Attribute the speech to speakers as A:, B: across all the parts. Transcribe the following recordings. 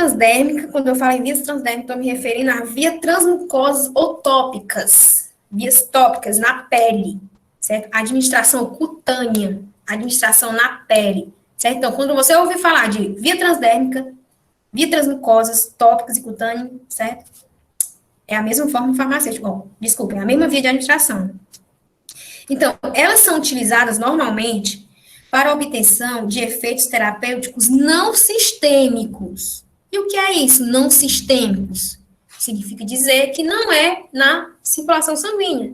A: transdérmica, quando eu falo em vias transdérmicas, estou me referindo a vias transmucosas ou tópicas, vias tópicas na pele, certo? Administração cutânea, administração na pele, certo? Então, quando você ouvir falar de via transdérmica, via transmucosas, tópicas e cutânea, certo? É a mesma forma farmacêutica, desculpa, é a mesma via de administração. Então, elas são utilizadas normalmente para a obtenção de efeitos terapêuticos não sistêmicos. E o que é isso, não sistêmicos? Significa dizer que não é na circulação sanguínea.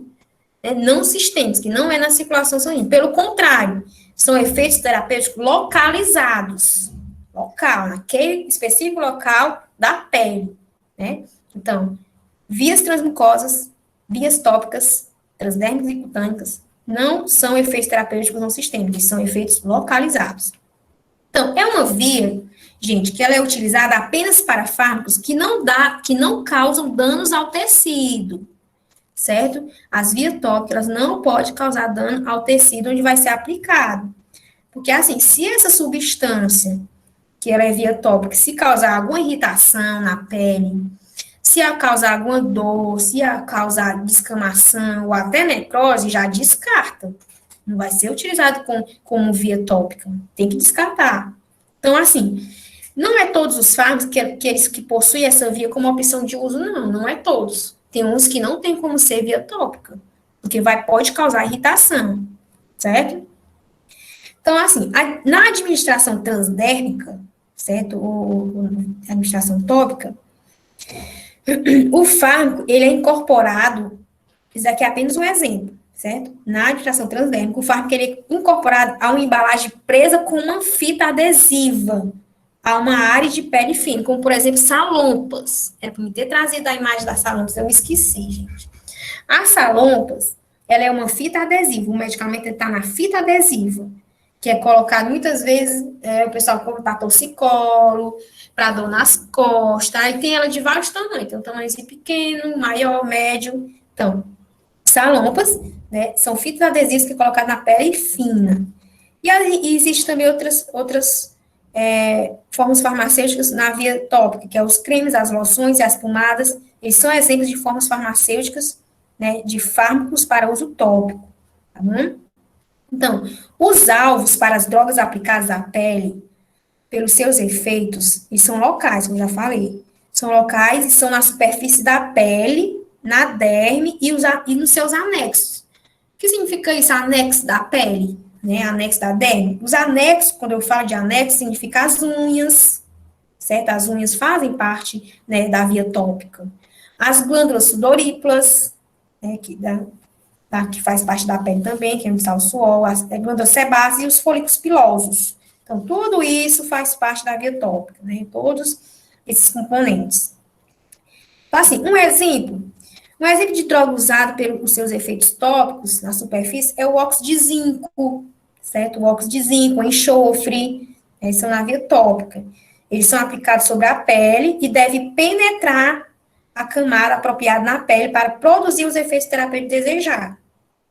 A: Não sistêmicos, que não é na circulação sanguínea. Pelo contrário, são efeitos terapêuticos localizados. Local, naquele específico local da pele. Né? Então, vias transmucosas, vias tópicas, transdérmicas e cutâneas, não são efeitos terapêuticos não sistêmicos, são efeitos localizados. Então, é uma via, gente, que ela é utilizada apenas para fármacos que não causam danos ao tecido, certo? As vias tópicas não podem causar dano ao tecido onde vai ser aplicado. Porque, assim, se essa substância, que ela é via tópica, se causar alguma irritação na pele, se ela causar alguma dor, se ela causar descamação ou até necrose, já descarta. Não vai ser utilizado como via tópica. Tem que descartar. Então, assim, não é todos os fármacos que possuem essa via como opção de uso, não é todos. Tem uns que não tem como ser via tópica, porque pode causar irritação, certo? Então, assim, na administração transdérmica, certo? Ou administração tópica, o fármaco, ele é incorporado, isso aqui é apenas um exemplo, certo? Na administração transdérmica, o fármaco ele é incorporado a uma embalagem presa com uma fita adesiva a uma área de pele fina, como, por exemplo, salompas. Era para me ter trazido a imagem das salompas, eu esqueci, gente. As salompas, ela é uma fita adesiva, o medicamento está na fita adesiva, que é colocado muitas vezes, o pessoal compra para torcicolo, para dor nas costas, aí tem ela de vários tamanhos, tem um tamanhozinho pequeno, maior, médio. Então, salompas, né, são fitas adesivas que é colocado na pele fina. E existem também outras formas farmacêuticas na via tópica, que é os cremes, as loções e as pomadas, eles são exemplos de formas farmacêuticas, né, de fármacos para uso tópico, tá bom? Então, os alvos para as drogas aplicadas à pele, pelos seus efeitos, e são locais, como eu já falei, são locais e são na superfície da pele, na derme e nos seus anexos. O que significa isso, anexo da pele? Né, anexo da derme? Os anexos, quando eu falo de anexo, significa as unhas, certo? As unhas fazem parte, né, da via tópica. As glândulas sudoríparas, né, que faz parte da pele também, que é onde está o suor, as glândulas sebáceas e os folículos pilosos. Então, tudo isso faz parte da via tópica, né? Todos esses componentes. Então, assim, um exemplo de droga usada pelos seus efeitos tópicos na superfície é o óxido de zinco, certo? O óxido de zinco, o enxofre, eles são na via tópica. Eles são aplicados sobre a pele e devem penetrar a camada apropriada na pele para produzir os efeitos terapêuticos desejados,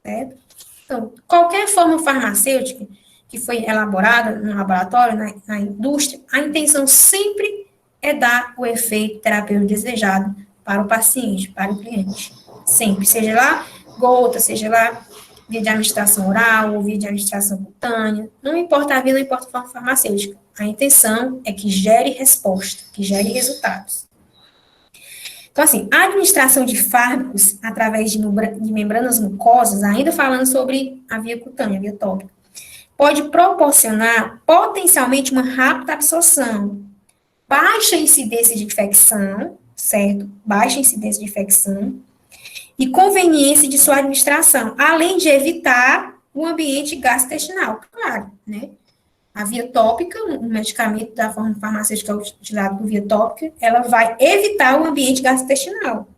A: certo? Então, qualquer forma farmacêutica que foi elaborada no laboratório, na indústria, a intenção sempre é dar o efeito terapêutico desejado para o paciente, para o cliente. Sempre, seja lá gota, seja lá via de administração oral ou via de administração cutânea, não importa a via, não importa a forma farmacêutica. A intenção é que gere resposta, que gere resultados. Então, assim, a administração de fármacos através de membranas mucosas, ainda falando sobre a via cutânea, a via tópica, pode proporcionar potencialmente uma rápida absorção, baixa incidência de infecção, certo? Baixa incidência de infecção e conveniência de sua administração, além de evitar o ambiente gastrointestinal, claro, né? A via tópica, um medicamento da forma farmacêutica utilizado por via tópica, ela vai evitar o ambiente gastrointestinal,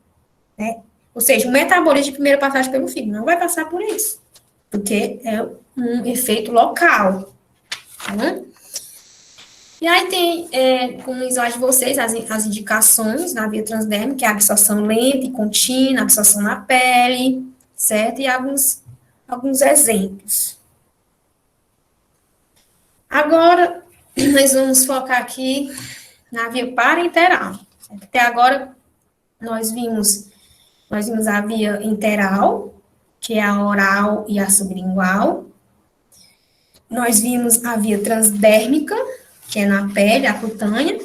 A: né? Ou seja, o metabolismo de primeira passagem pelo fígado não vai passar por isso, porque é um efeito local, tá? E aí tem, como no slide de vocês, as indicações na via transdérmica, que é a absorção lenta e contínua, a absorção na pele, certo? E alguns exemplos. Agora, nós vamos focar aqui na via parenteral. Certo? Até agora, nós vimos a via enteral, que é a oral e a sublingual. Nós vimos a via transdérmica, que é na pele, a cutânea.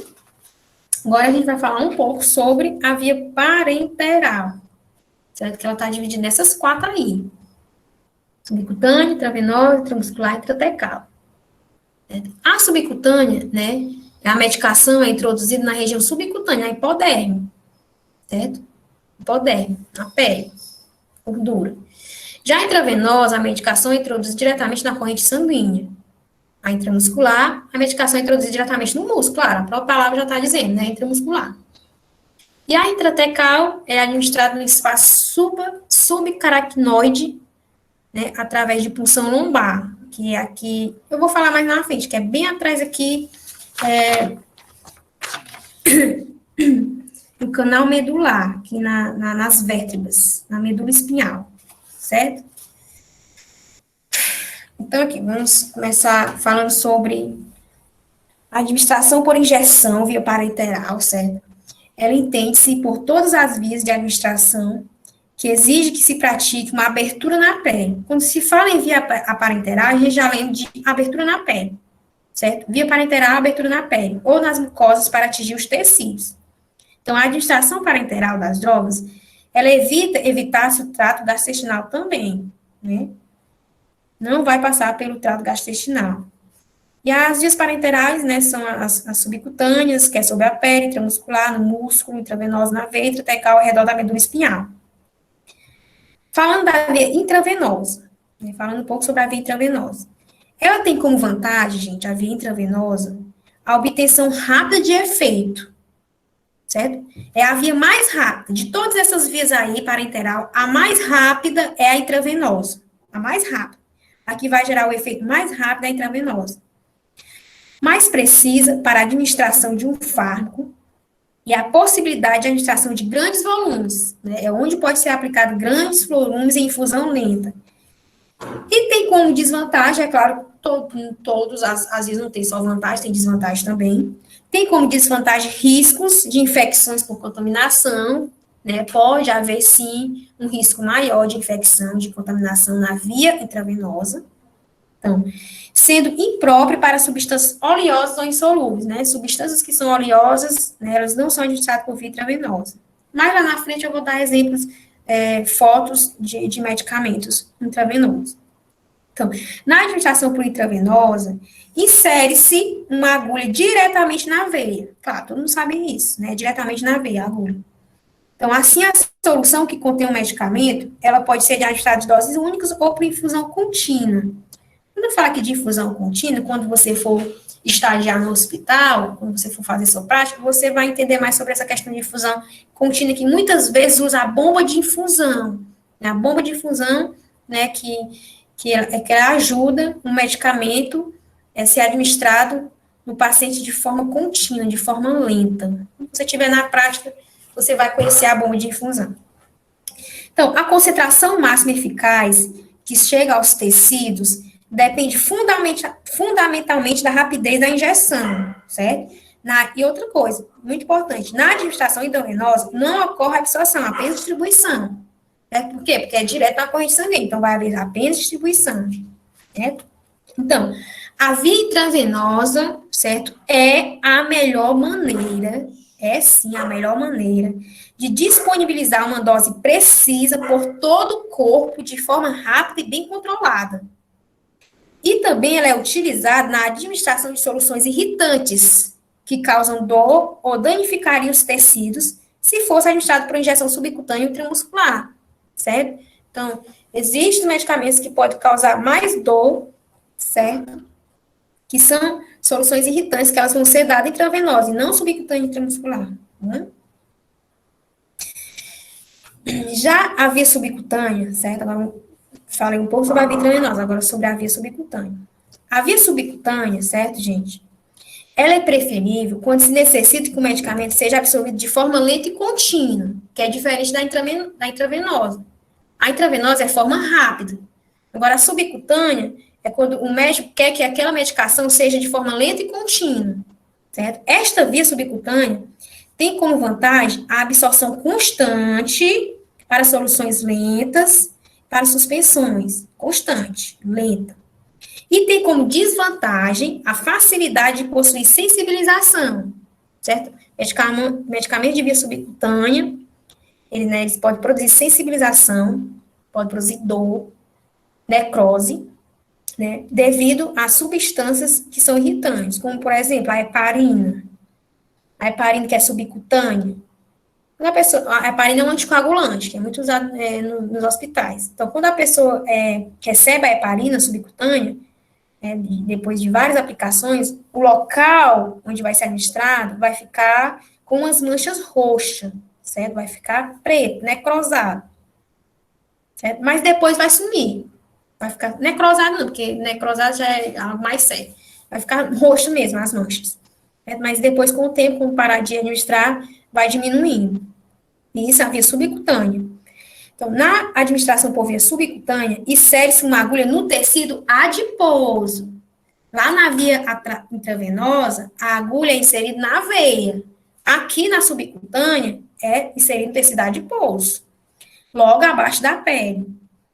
A: Agora a gente vai falar um pouco sobre a via parenteral, certo? Que ela está dividida nessas 4 aí. Subcutânea, intravenosa, intramuscular e intratecal. A subcutânea, né, a medicação é introduzida na região subcutânea, na hipoderme, certo? Hipoderme, na pele, gordura. Já a intravenosa, a medicação é introduzida diretamente na corrente sanguínea. A intramuscular, a medicação é introduzida diretamente no músculo, claro, a própria palavra já está dizendo, né, intramuscular. E a intratecal é administrada no espaço subcaracnoide, né, através de punção lombar, que é aqui, eu vou falar mais na frente, que é bem atrás aqui, no canal medular, aqui nas vértebras, na medula espinhal, certo? Então, aqui, vamos começar falando sobre a administração por injeção via parenteral, certo? Ela entende-se por todas as vias de administração que exige que se pratique uma abertura na pele. Quando se fala em via parenteral, a gente já lembra de abertura na pele, certo? Via parenteral, abertura na pele, ou nas mucosas para atingir os tecidos. Então, a administração parenteral das drogas, ela evita-se o trato gastrointestinal também, né? Não vai passar pelo trato gastrointestinal. E as vias parenterais, né, são as subcutâneas, que é sobre a pele, intramuscular, no músculo, intravenosa na veia, intratecal, ao redor da medula espinhal. Falando da via intravenosa, né, falando um pouco sobre a via intravenosa. Ela tem como vantagem, gente, a via intravenosa, a obtenção rápida de efeito, certo? É a via mais rápida. De todas essas vias aí, parenteral, a mais rápida é a intravenosa. A mais rápida. Aqui vai gerar o efeito mais rápido é a intravenosa. Mais precisa para a administração de um fármaco e a possibilidade de administração de grandes volumes, né? É onde pode ser aplicado grandes volumes em infusão lenta. E tem como desvantagem, é claro, todos, às vezes não tem só vantagem, tem desvantagem também. Tem como desvantagem riscos de infecções por contaminação, né? Pode haver, sim, um risco maior de infecção, de contaminação na via intravenosa. Então, sendo impróprio para substâncias oleosas ou insolúveis, né? Substâncias que são oleosas, né, elas não são administradas por via intravenosa. Mas lá na frente eu vou dar exemplos, fotos de medicamentos intravenosos. Então, na administração por intravenosa, insere-se uma agulha diretamente na veia. Claro, todo mundo sabe isso, né? Diretamente na veia, a agulha. Então, assim, a solução que contém o medicamento, ela pode ser administrada de doses únicas ou por infusão contínua. Quando eu falo aqui de infusão contínua, quando você for estagiar no hospital, quando você for fazer sua prática, você vai entender mais sobre essa questão de infusão contínua, que muitas vezes usa a bomba de infusão. Né? A bomba de infusão, né, que ela ajuda o medicamento a ser administrado no paciente de forma contínua, de forma lenta. Quando você estiver na prática, você vai conhecer a bomba de infusão. Então, a concentração máxima eficaz que chega aos tecidos depende fundamentalmente da rapidez da injeção, certo? E outra coisa, muito importante, na administração intravenosa não ocorre absorção, apenas distribuição. Certo? Por quê? Porque é direto na corrente sanguínea, então vai haver apenas distribuição, certo? Então, a via intravenosa, certo, é a melhor maneira, é sim a melhor maneira de disponibilizar uma dose precisa por todo o corpo de forma rápida e bem controlada. E também ela é utilizada na administração de soluções irritantes, que causam dor ou danificariam os tecidos, se fosse administrado por injeção subcutânea intramuscular, certo? Então, existem medicamentos que podem causar mais dor, certo? Que são soluções irritantes, que elas vão ser dadas intravenosa e não subcutânea intramuscular, né? Já a via subcutânea, certo? Agora, falei um pouco sobre a via intravenosa, agora sobre a via subcutânea. A via subcutânea, certo, gente? Ela é preferível quando se necessita que o medicamento seja absorvido de forma lenta e contínua, que é diferente da intravenosa. A intravenosa é forma rápida. Agora, a subcutânea é quando o médico quer que aquela medicação seja de forma lenta e contínua. certo? Esta via subcutânea tem como vantagem a absorção constante para soluções lentas, para suspensões, constante, lenta. E tem como desvantagem a facilidade de possuir sensibilização, certo? Medicamento de via subcutânea, eles podem produzir sensibilização, pode produzir dor, necrose, né, devido a substâncias que são irritantes, como, por exemplo, a heparina. A heparina que é subcutânea. A heparina é um anticoagulante, que é muito usado nos hospitais. Então, quando a pessoa recebe a heparina subcutânea, depois de várias aplicações, o local onde vai ser administrado vai ficar com umas manchas roxas, certo? Vai ficar preto, necrosado, certo? Mas depois vai sumir. Vai ficar necrosado não, porque necrosado já é algo mais sério. Vai ficar roxo mesmo, as manchas. Certo? Mas depois, com o tempo, quando parar de administrar, vai diminuindo. E isso é a via subcutânea. Então, na administração por via subcutânea, insere-se uma agulha no tecido adiposo. Lá na via intravenosa, a agulha é inserida na veia. Aqui na subcutânea, é inserido no tecido adiposo, logo abaixo da pele.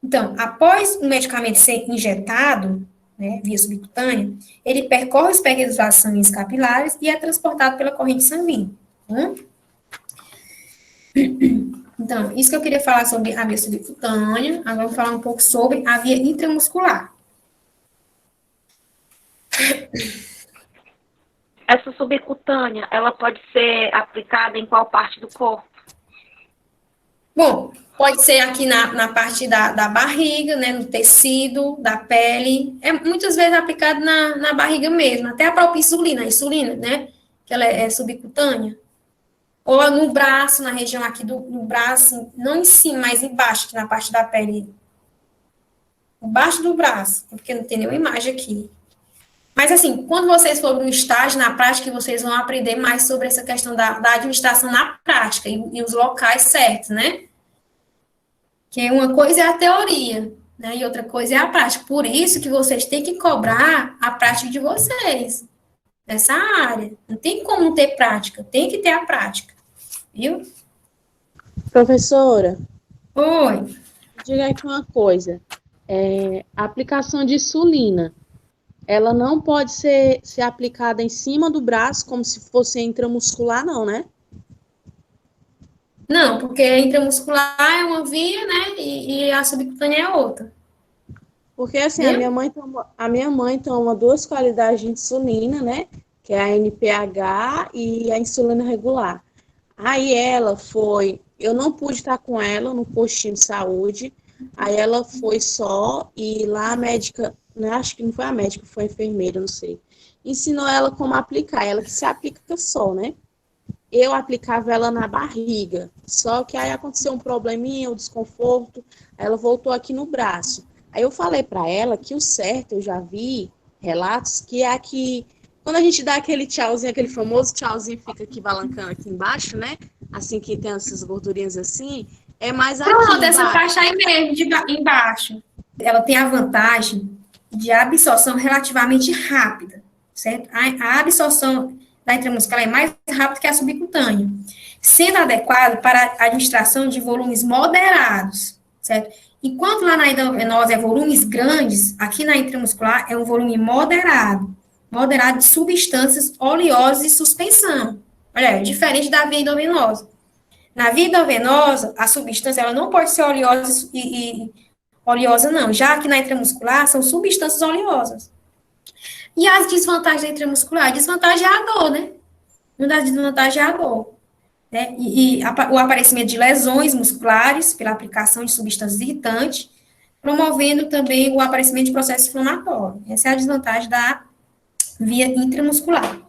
A: Então, após o medicamento ser injetado, né, via subcutânea, ele percorre os pequenos vasos sanguíneos capilares e é transportado pela corrente sanguínea. Então, isso que eu queria falar sobre a via subcutânea. Agora vou falar um pouco sobre a via intramuscular.
B: Essa subcutânea, ela pode ser aplicada em qual parte do corpo?
A: Bom, pode ser aqui na parte da barriga, né, no tecido, da pele. É muitas vezes aplicado na barriga mesmo. Até a própria insulina, né, que ela é subcutânea. Ou no braço, na região aqui do braço, não em cima, mas embaixo, aqui na parte da pele. Embaixo do braço, porque não tem nenhuma imagem aqui. Mas, assim, quando vocês forem no estágio, na prática, vocês vão aprender mais sobre essa questão da administração na prática e os locais certos, né? Que uma coisa é a teoria, né? E outra coisa é a prática. Por isso que vocês têm que cobrar a prática de vocês nessa área. Não tem como não ter prática, tem que ter a prática. Viu?
C: Professora.
A: Oi.
C: Diga aqui uma coisa. A aplicação de insulina, ela não pode ser aplicada em cima do braço, como se fosse intramuscular, não, né?
A: Não, porque a intramuscular é uma via, né? E a subcutânea é outra.
C: Porque, assim, a minha mãe toma duas qualidades de insulina, né? Que é a NPH e a insulina regular. Aí ela foi... Eu não pude estar com ela no postinho de saúde. Aí ela foi só e lá a médica... Né, acho que não foi a médica, foi a enfermeira, não sei. Ensinou ela como aplicar. Ela que se aplica só, né? Eu aplicava ela na barriga. Só que aí aconteceu um probleminha, um desconforto. Aí ela voltou aqui no braço. Aí eu falei para ela que o certo, eu já vi relatos, que é aqui, quando a gente dá aquele tchauzinho, aquele famoso tchauzinho, fica aqui balancando aqui embaixo, né? Assim que tem essas gordurinhas assim, é mais aqui
A: Pronto,
C: embaixo.
A: essa faixa aí mesmo, embaixo. Ela tem a vantagem de absorção relativamente rápida, certo? A absorção da intramuscular é mais rápida que a subcutânea, sendo adequado para a administração de volumes moderados, certo? Enquanto lá na endovenosa é volumes grandes, aqui na intramuscular é um volume moderado de substâncias oleosas e suspensão. Olha, é diferente da via endovenosa. Na via endovenosa, a substância ela não pode ser oleosa oleosa não, já que na intramuscular são substâncias oleosas. E as desvantagens da intramuscular? A desvantagem é a dor, né? Uma das desvantagens é a dor. Né? O aparecimento de lesões musculares pela aplicação de substâncias irritantes, promovendo também o aparecimento de processo inflamatório. Essa é a desvantagem da via intramuscular.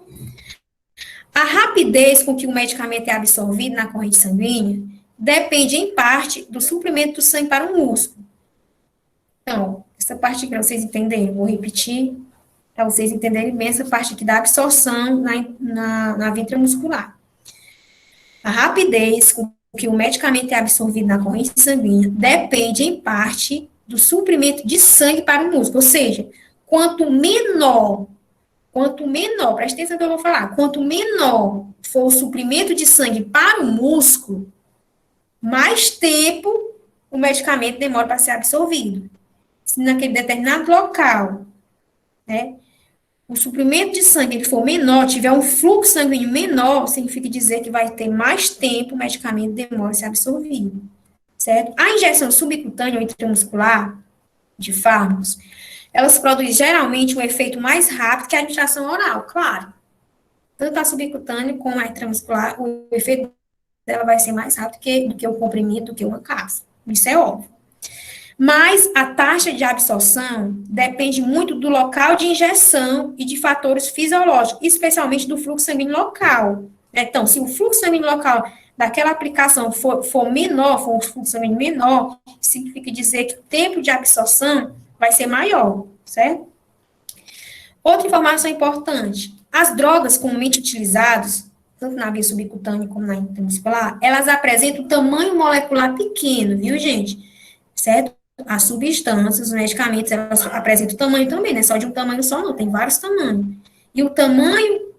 A: A rapidez com que o medicamento é absorvido na corrente sanguínea depende, em parte, do suprimento do sangue para o músculo. Então, essa parte para vocês entenderem, vou repetir, para vocês entenderem bem essa parte aqui da absorção na via intramuscular. A rapidez com que o medicamento é absorvido na corrente sanguínea depende, em parte, do suprimento de sangue para o músculo. Ou seja, quanto menor quanto menor, presta atenção no que eu vou falar, quanto menor for o suprimento de sangue para o músculo, mais tempo o medicamento demora para ser absorvido. Se naquele determinado local, né, o suprimento de sangue ele for menor, tiver um fluxo sanguíneo menor, significa dizer que vai ter mais tempo o medicamento demora a ser absorvido, certo? A injeção subcutânea ou intramuscular de fármacos, elas produzem geralmente um efeito mais rápido que a administração oral, claro. Tanto a subcutânea como a intramuscular, o efeito dela vai ser mais rápido do que o comprimido, do que uma cápsula. Isso é óbvio. Mas a taxa de absorção depende muito do local de injeção e de fatores fisiológicos, especialmente do fluxo sanguíneo local. Então, se o fluxo sanguíneo local daquela aplicação for menor, for um fluxo sanguíneo menor, significa dizer que o tempo de absorção vai ser maior, certo? Outra informação importante, as drogas comumente utilizadas, tanto na via subcutânea como na intramuscular, elas apresentam tamanho molecular pequeno, viu, gente? Certo? As substâncias, os medicamentos, elas apresentam tamanho também, não é só de um tamanho só, não, tem vários tamanhos. E o tamanho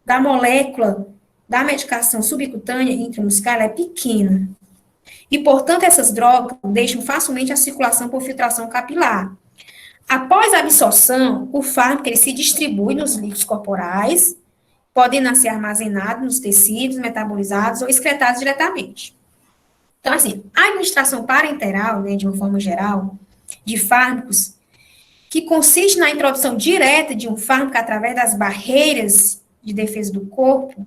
A: da molécula da medicação subcutânea e intramuscular é pequena. E, portanto, essas drogas deixam facilmente a circulação por filtração capilar. Após a absorção, o fármaco ele se distribui nos líquidos corporais, podem ser armazenados nos tecidos, metabolizados ou excretados diretamente. Então, assim, a administração parenteral, né, de uma forma geral, de fármacos, que consiste na introdução direta de um fármaco através das barreiras de defesa do corpo,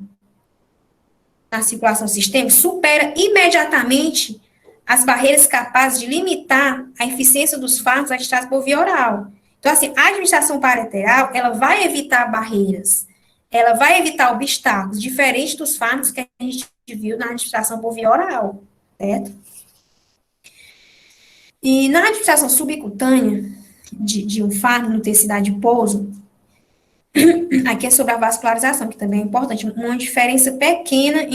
A: na circulação sistêmica, supera imediatamente as barreiras capazes de limitar a eficiência dos fármacos administrados por via oral. Então, assim, a administração parenteral, ela vai evitar barreiras, ela vai evitar obstáculos, diferente dos fármacos que a gente viu na administração por via oral, certo? E na administração subcutânea de um fármaco no tecido adiposo, aqui é sobre a vascularização, que também é importante, uma diferença pequena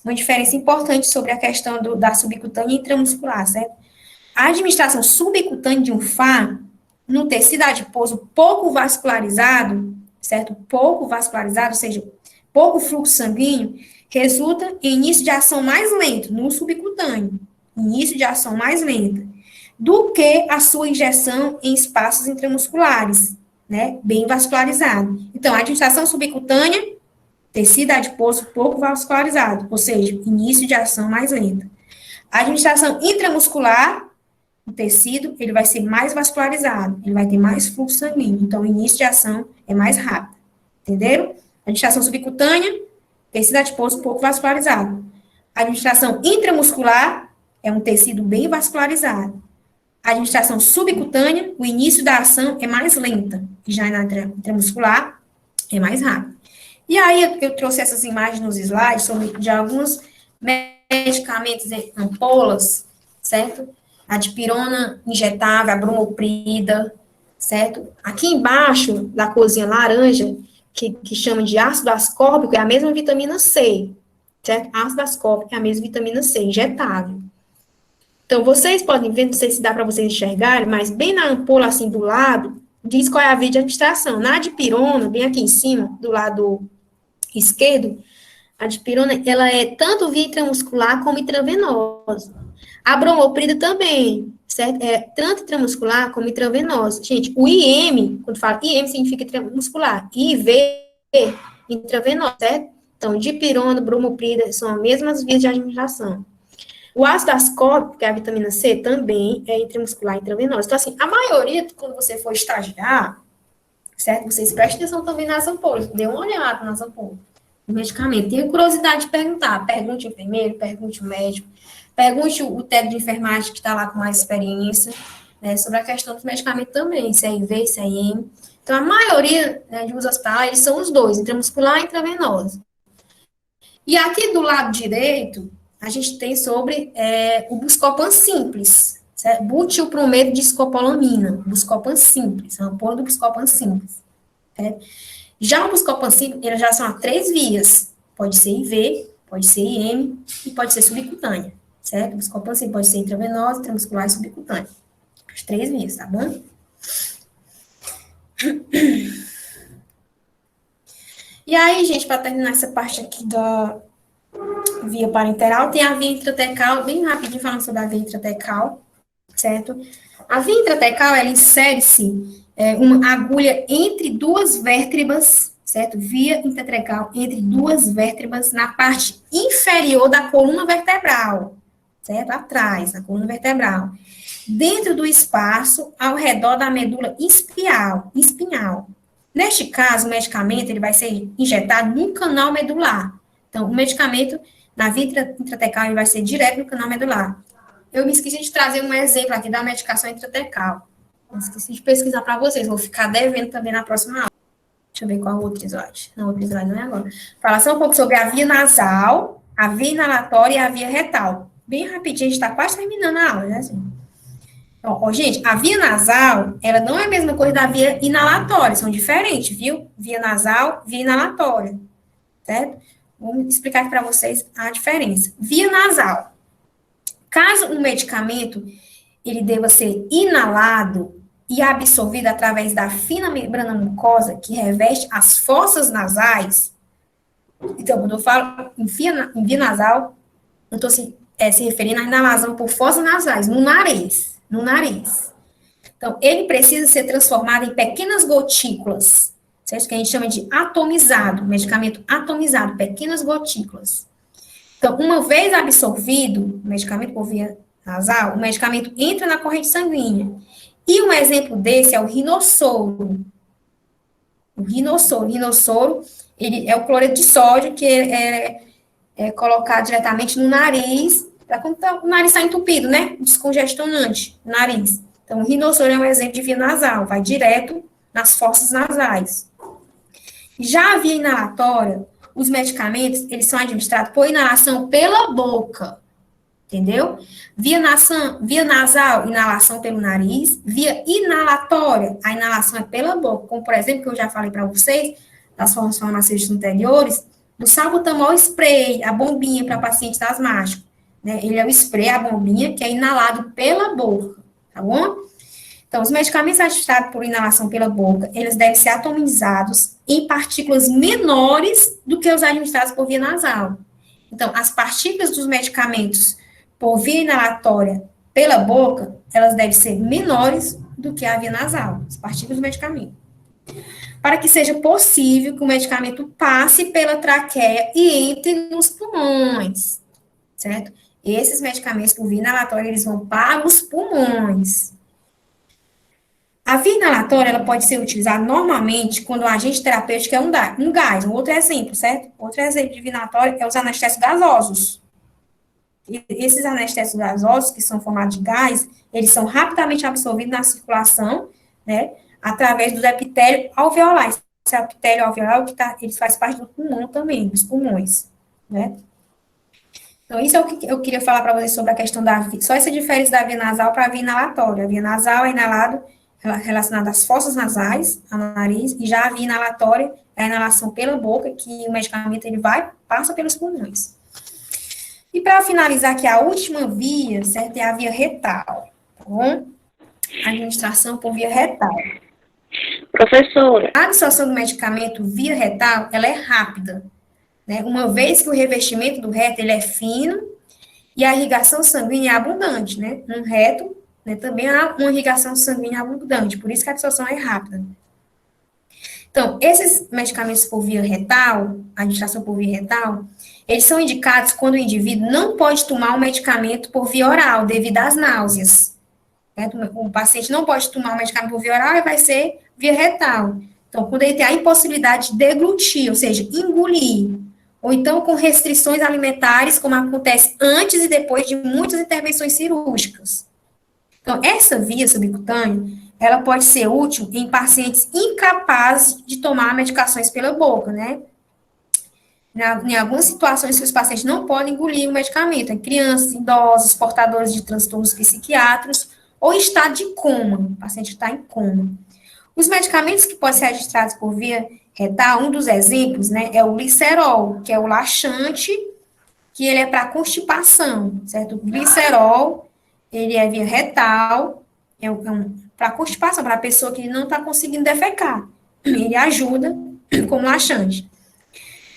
A: uma diferença importante sobre a questão da subcutânea e intramuscular, certo? A administração subcutânea de um fármaco no tecido adiposo pouco vascularizado, certo? Pouco vascularizado, ou seja, pouco fluxo sanguíneo, resulta em início de ação mais lento no subcutâneo, início de ação mais lenta, do que a sua injeção em espaços intramusculares, né? Bem vascularizado. Então, a administração subcutânea, tecido adiposo pouco vascularizado, ou seja, início de ação mais lenta. A administração intramuscular, o tecido, ele vai ser mais vascularizado, ele vai ter mais fluxo sanguíneo, então o início de ação é mais rápido, entenderam? Administração subcutânea, tecido adiposo pouco vascularizado. A administração intramuscular é um tecido bem vascularizado. A administração subcutânea, o início da ação é mais lenta, e já na intramuscular é mais rápido. E aí eu trouxe essas imagens nos slides de alguns medicamentos em ampolas, certo? A dipirona injetável, a bromoprida, certo? Aqui embaixo, da corzinha laranja, que chama de ácido ascórbico, é a mesma vitamina C, certo? Ácido ascórbico é a mesma vitamina C, injetável. Então, vocês podem ver, não sei se dá para vocês enxergarem, mas bem na ampola, assim, do lado, diz qual é a via de administração. Na dipirona, bem aqui em cima, do lado esquerdo, a dipirona, ela é tanto via intramuscular como intravenosa. A bromoprida também, certo? É tanto intramuscular como intravenosa. Gente, o IM, quando fala IM, significa intramuscular. IV, intravenosa, certo? Então, dipirona, bromoprida, são as mesmas vias de administração. O ácido ascórbico, que é a vitamina C, também é intramuscular e intravenosa. Então, assim, a maioria, quando você for estagiar, certo? Vocês prestem atenção também nas ampolas, dê uma olhada nas ampolas, no medicamento. Tenha curiosidade de perguntar, pergunte o enfermeiro, pergunte o médico, pergunte o técnico de enfermagem que está lá com mais experiência, né, sobre a questão dos medicamentos também, se é IV, se é IM. Então, a maioria, né, de uso hospitalar, eles são os dois, intramuscular e intravenosa. E aqui do lado direito, a gente tem sobre o Buscopan simples, certo? Butilprometo de escopolamina, Buscopan simples, a ampola do Buscopan simples. Certo? Já o Buscopan simples, ele já são a 3 vias, pode ser IV, pode ser IM e pode ser subcutânea, certo? O Buscopan simples pode ser intravenosa, intramuscular e subcutânea. As 3 vias, tá bom? E aí, gente, para terminar essa parte aqui da via parenteral, tem a via intratecal, bem rapidinho falando sobre a via intratecal, certo? A via intratecal, ela insere-se uma agulha entre duas vértebras, certo? Via intratecal entre duas vértebras na parte inferior da coluna vertebral, certo? Atrás, na coluna vertebral. Dentro do espaço ao redor da medula espinhal. Neste caso, o medicamento ele vai ser injetado no canal medular. Então, o medicamento na via intratecal ele vai ser direto no canal medular. Eu me esqueci de trazer um exemplo aqui da medicação intratecal. Eu esqueci de pesquisar para vocês. Vou ficar devendo também na próxima aula. Deixa eu ver qual outro slide. Não, outro slide não é agora. Falar só um pouco sobre a via nasal, a via inalatória e a via retal. Bem rapidinho, a gente está quase terminando a aula, né? Assim. Então, gente, a via nasal, ela não é a mesma coisa da via inalatória, são diferentes, viu? Via nasal, via inalatória, certo? Vou explicar aqui para vocês a diferença. Via nasal. Caso um medicamento, ele deva ser inalado e absorvido através da fina membrana mucosa que reveste as fossas nasais, então, quando eu falo em via nasal, eu estou se referindo à inalação por fossas nasais, no nariz. Então, ele precisa ser transformado em pequenas gotículas, certo? Que a gente chama de atomizado, medicamento atomizado, pequenas gotículas. Então, uma vez absorvido o medicamento por via nasal, o medicamento entra na corrente sanguínea. E um exemplo desse é o rinossoro. O rinossoro, ele é o cloreto de sódio, que é colocado diretamente no nariz, quando o nariz está entupido, né? Descongestionante, o nariz. Então, o rinossoro é um exemplo de via nasal, vai direto nas fossas nasais. Já a via inalatória, os medicamentos, eles são administrados por inalação pela boca, entendeu? Via nasal, inalação pelo nariz. Via inalatória, a inalação é pela boca, como, por exemplo, que eu já falei para vocês, das formas farmacêuticas anteriores, do salbutamol spray, a bombinha para pacientes asmáticos. Né? Ele é o spray, a bombinha, que é inalado pela boca, tá bom? Então, os medicamentos administrados por inalação pela boca, eles devem ser atomizados em partículas menores do que os administrados por via nasal. Então, as partículas dos medicamentos por via inalatória pela boca, elas devem ser menores do que a via nasal, as partículas do medicamento. Para que seja possível que o medicamento passe pela traqueia e entre nos pulmões, certo? Esses medicamentos por via inalatória, eles vão para os pulmões. A via inalatória, ela pode ser utilizada normalmente quando o agente terapêutico é um gás, um outro exemplo, certo? Outro exemplo de via inalatória é os anestésicos gasosos. E esses anestésicos gasosos, que são formados de gás, eles são rapidamente absorvidos na circulação, né, através do epitélio alveolar. Esse epitélio alveolar, ele faz parte do pulmão também, dos pulmões, né? Então, isso é o que eu queria falar para vocês sobre a questão da via. Só essa diferença da via nasal para a via inalatória. A via nasal é inalado relacionada às fossas nasais, ao nariz, e já a via inalatória é a inalação pela boca, que o medicamento ele passa pelos pulmões. E para finalizar aqui, a última via, certo, é a via retal, tá bom? Administração por via retal.
B: Professora.
A: A absorção do medicamento via retal, ela é rápida, né? Uma vez que o revestimento do reto, ele é fino e a irrigação sanguínea é abundante, né? No reto, né, também há uma irrigação sanguínea abundante, por isso que a absorção é rápida. Então, esses medicamentos por via retal, a administração por via retal, eles são indicados quando o indivíduo não pode tomar o medicamento por via oral, devido às náuseas. Certo? O paciente não pode tomar o medicamento por via oral e vai ser via retal. Então, quando ele tem a impossibilidade de deglutir, ou seja, engolir, ou então com restrições alimentares, como acontece antes e depois de muitas intervenções cirúrgicas. Então, essa via subcutânea, ela pode ser útil em pacientes incapazes de tomar medicações pela boca, né? Em algumas situações que os pacientes não podem engolir o medicamento, em crianças, idosos, portadores de transtornos psiquiátricos, ou em estado de coma, o paciente está em coma. Os medicamentos que podem ser administrados por via retal, um dos exemplos, né, é o glicerol, que é o laxante, que ele é para constipação, certo? O glicerol, ele é via retal, para constipação, para a pessoa que não está conseguindo defecar. Ele ajuda como laxante.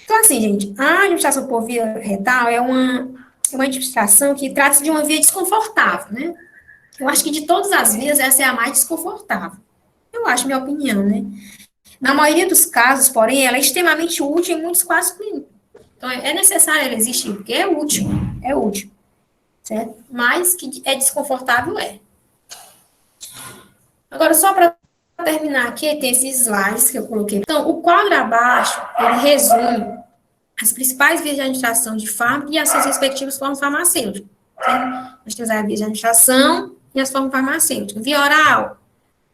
A: Então, assim, gente, a administração por via retal é uma administração que trata-se de uma via desconfortável, né? Eu acho que de todas as vias, essa é a mais desconfortável. Eu acho, minha opinião, né? Na maioria dos casos, porém, ela é extremamente útil em muitos quadros clínicos. Então, é necessário ela existir, porque é útil, certo? Mas que é desconfortável, é. Agora, só para terminar aqui, tem esses slides que eu coloquei. Então, o quadro abaixo, ele resume as principais vias de administração de fármaco e as suas respectivas formas farmacêuticas. Certo? Nós temos a via de administração e as formas farmacêuticas. Via oral,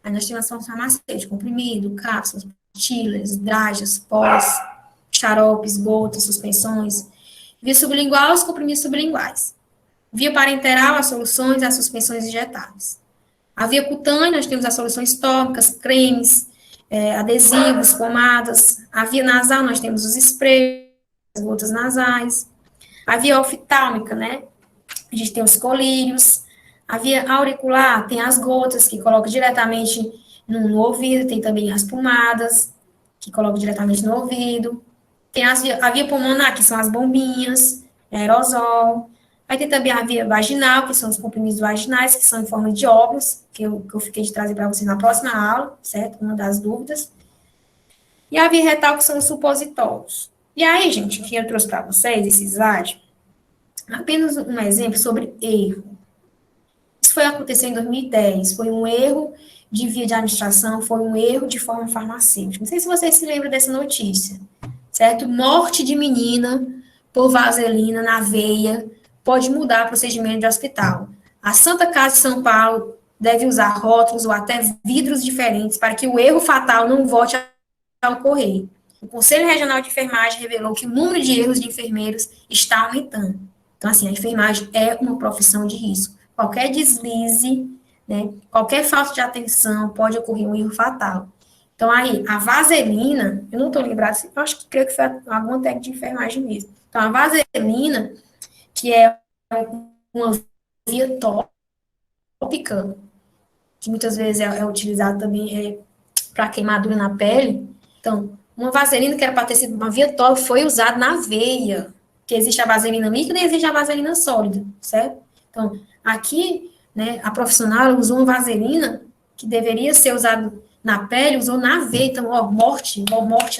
A: aí nós temos as formas farmacêuticas, comprimido, cápsulas, pastilhas, drágeas, pós, xaropes, gotas, suspensões. Via sublingual, os comprimidos sublinguais. Via parenteral, as soluções e as suspensões injetáveis. A via cutânea, nós temos as soluções tópicas, cremes, adesivos, pomadas. A via nasal, nós temos os sprays, as gotas nasais. A via oftálmica, né? A gente tem os colírios. A via auricular tem as gotas, que colocam diretamente no ouvido. Tem também as pomadas, que colocam diretamente no ouvido. Tem a via pulmonar, que são as bombinhas, aerosol. Aí tem também a via vaginal, que são os comprimidos vaginais, que são em forma de óvulos, que eu fiquei de trazer para vocês na próxima aula, certo? Uma das dúvidas. E a via retal, que são os supositórios. E aí, gente, que eu trouxe para vocês, esse slide, apenas um exemplo sobre erro. Isso foi acontecer em 2010, foi um erro de via de administração, foi um erro de forma farmacêutica. Não sei se vocês se lembram dessa notícia, certo? Morte de menina por vaselina na veia, pode mudar o procedimento de hospital. A Santa Casa de São Paulo deve usar rótulos ou até vidros diferentes para que o erro fatal não volte a ocorrer. O Conselho Regional de Enfermagem revelou que o número de erros de enfermeiros está aumentando. Então, assim, a enfermagem é uma profissão de risco. Qualquer deslize, né, qualquer falta de atenção pode ocorrer um erro fatal. Então, aí, a vaselina, eu não estou lembrada, eu acho que creio que foi alguma técnica de enfermagem mesmo. Então, a vaselina, que é uma via tópica, que muitas vezes é utilizada também para queimadura na pele. Então, uma vaselina que era para ter sido uma via tópica foi usada na veia, que existe a vaselina líquida e existe a vaselina sólida, certo? Então, aqui, né, a profissional usou uma vaselina que deveria ser usada na pele, usou na veia. Então, morte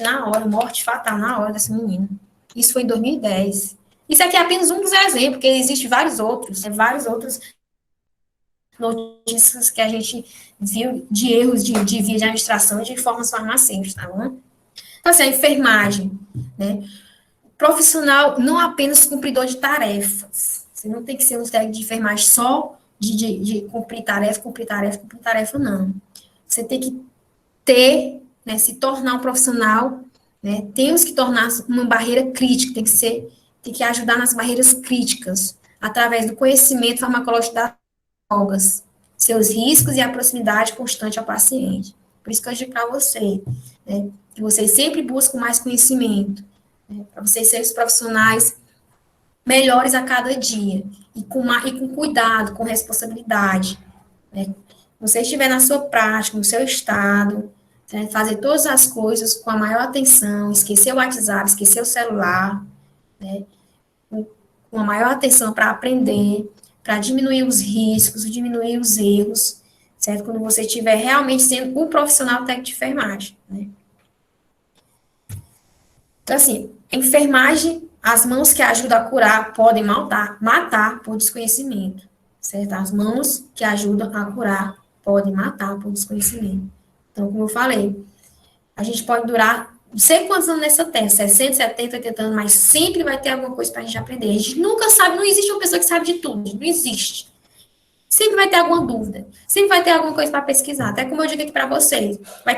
A: na hora, morte fatal na hora dessa menina. Isso foi em 2010. Isso aqui é apenas um dos exemplos, porque existem vários outros notícias que a gente viu de erros de via de administração e de formas farmacêuticas, tá bom? Então, assim, a enfermagem, né? Profissional não apenas cumpridor de tarefas. Você não tem que ser um técnico de enfermagem só de cumprir tarefa, não. Você tem que ter, né, se tornar um profissional, né? Temos que tornar uma barreira crítica, tem que ajudar nas barreiras críticas, através do conhecimento farmacológico das drogas, seus riscos e a proximidade constante ao paciente. Por isso que eu digo para você, né, que vocês sempre buscam mais conhecimento, né, para vocês serem os profissionais melhores a cada dia, e com cuidado, com responsabilidade, né. Você estiver na sua prática, no seu estado, né, fazer todas as coisas com a maior atenção, esquecer o WhatsApp, esquecer o celular, né, com a maior atenção para aprender, para diminuir os riscos, diminuir os erros, certo? Quando você estiver realmente sendo um profissional técnico de enfermagem, né? Então, assim, a enfermagem, as mãos que ajudam a curar podem matar por desconhecimento, certo? As mãos que ajudam a curar podem matar por desconhecimento. Então, como eu falei, a gente pode durar não sei quantos anos nessa terra, 60, 70, 80 anos, mas sempre vai ter alguma coisa para a gente aprender. A gente nunca sabe, não existe uma pessoa que sabe de tudo, não existe. Sempre vai ter alguma dúvida, sempre vai ter alguma coisa para pesquisar. Até como eu digo aqui para vocês, vai ter